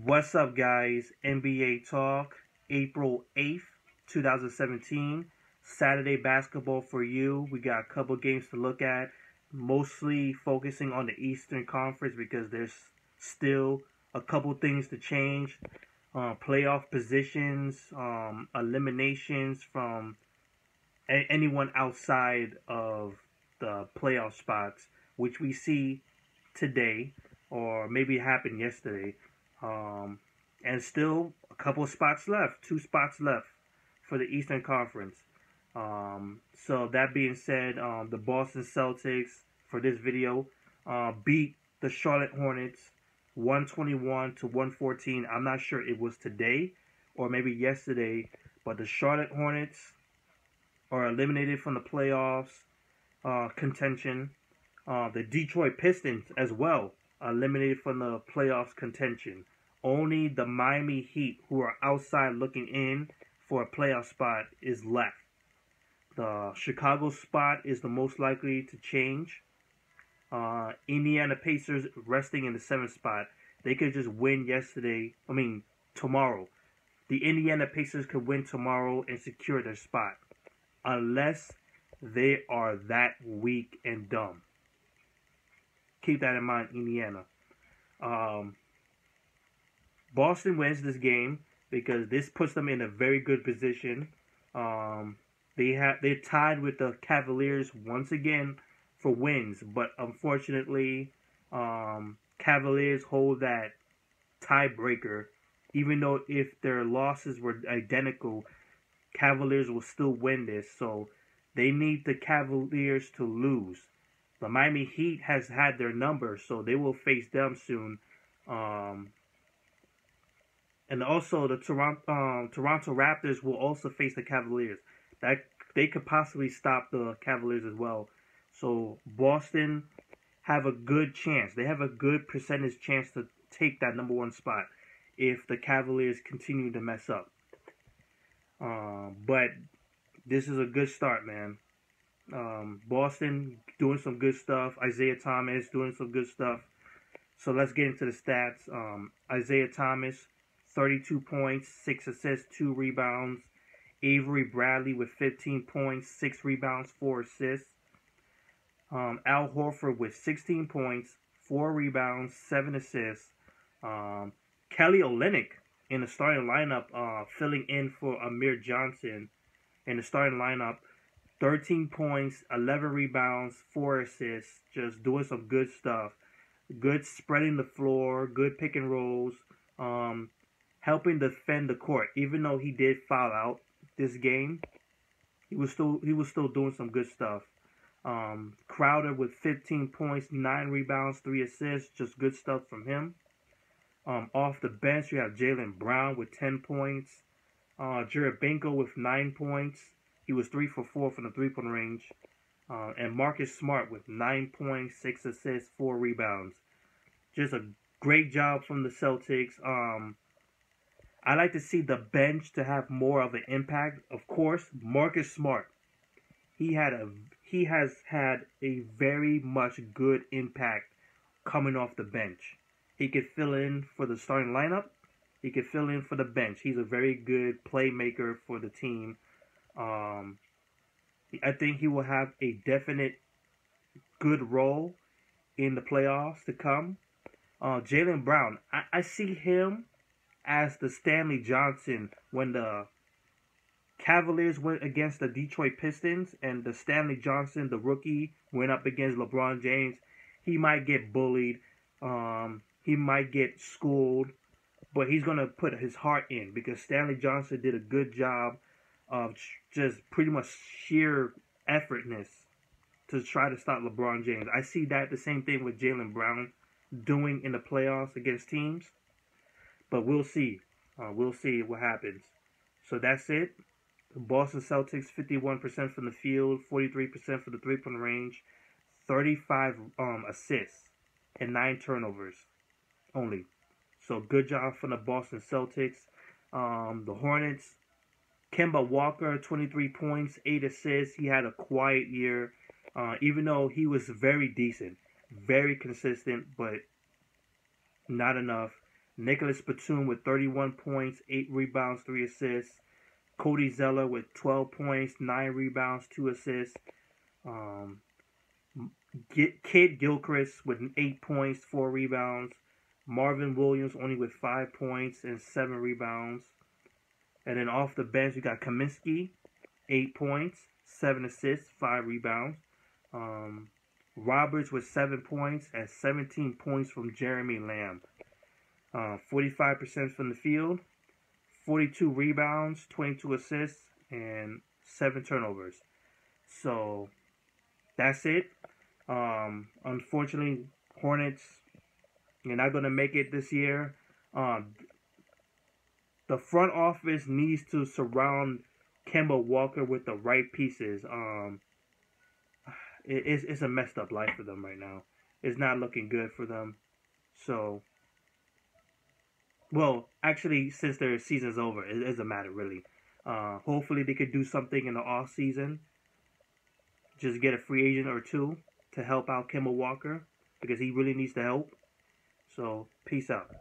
What's up, guys? NBA Talk, April 8th, 2017. Saturday basketball for you. We got a couple games to look at, mostly focusing on the Eastern Conference because there's still a couple things to change. Playoff positions, eliminations from anyone outside of the playoff spots, which we see today, or maybe it happened yesterday. And still a couple of spots left, 2 spots left for the Eastern Conference. So that being said, the Boston Celtics for this video beat the Charlotte Hornets 121 to 114. I'm not sure it was today or maybe yesterday, but the Charlotte Hornets are eliminated from the playoffs contention. The Detroit Pistons as well eliminated from the playoffs contention. Only the Miami Heat, who are outside looking in for a playoff spot, is left. The Chicago spot is the most likely to change. Indiana Pacers resting in the 7th spot. They could just win tomorrow. The Indiana Pacers could win tomorrow and secure their spot. Unless they are that weak and dumb. Keep that in mind, Indiana. Boston wins this game because this puts them in a very good position. They're tied with the Cavaliers once again for wins, but unfortunately, Cavaliers hold that tiebreaker. Even though if their losses were identical, Cavaliers will still win this. So they need the Cavaliers to lose. The Miami Heat has had their number, so they will face them soon. And also the Toronto Raptors will also face the Cavaliers. That they could possibly stop the Cavaliers as well. So Boston have a good chance. They have a good percentage chance to take that #1 spot if the Cavaliers continue to mess up. But this is a good start, man. Boston doing some good stuff. Isaiah Thomas doing some good stuff. So let's get into the stats. Isaiah Thomas, 32 points, 6 assists, 2 rebounds. Avery Bradley with 15 points, 6 rebounds, 4 assists. Al Horford with 16 points, 4 rebounds, 7 assists. Kelly Olynyk in the starting lineup, filling in for Amir Johnson in the starting lineup. 13 points, 11 rebounds, 4 assists. Just doing some good stuff. Good spreading the floor, good pick and rolls. Helping defend the court. Even though he did foul out this game, he was still doing some good stuff. Crowder with 15 points, 9 rebounds, 3 assists. Just good stuff from him. Off the bench, you have Jaylen Brown with 10 points. Jerebinko with 9 points. He was 3 for 4 from the three-point range. And Marcus Smart with 9 points, 6 assists, 4 rebounds. Just a great job from the Celtics. I like to see the bench to have more of an impact. Of course, Marcus Smart. He has had a very much good impact coming off the bench. He could fill in for the starting lineup. He could fill in for the bench. He's a very good playmaker for the team. I think he will have a definite good role in the playoffs to come. Jaylen Brown, I see him as the Stanley Johnson when the Cavaliers went against the Detroit Pistons and the Stanley Johnson, the rookie, went up against LeBron James. He might get bullied. He might get schooled, but he's going to put his heart in because Stanley Johnson did a good job of just pretty much sheer effortness to try to stop LeBron James. I see that the same thing with Jaylen Brown doing in the playoffs against teams, but we'll see. We'll see what happens. So that's it. The Boston Celtics, 51% from the field, 43% from the three-point range, 35 assists, and 9 turnovers only. So good job from the Boston Celtics. The Hornets, Kemba Walker, 23 points, 8 assists. He had a quiet year, even though he was very decent, very consistent, but not enough. Nicholas Batum with 31 points, 8 rebounds, 3 assists. Cody Zeller with 12 points, 9 rebounds, 2 assists. Kid Gilchrist with 8 points, 4 rebounds. Marvin Williams only with 5 points and 7 rebounds. And then off the bench, we got Kaminsky, 8 points, 7 assists, 5 rebounds. Roberts with 7 points and 17 points from Jeremy Lamb. 45% from the field, 42 rebounds, 22 assists, and 7 turnovers. So that's it. Unfortunately, Hornets, you're not going to make it this year. The front office needs to surround Kemba Walker with the right pieces. It's a messed up life for them right now. It's not looking good for them. So, well, actually, since their season's over, it doesn't matter really. Hopefully, they could do something in the off season. Just get a free agent or two to help out Kemba Walker because he really needs the help. So, peace out.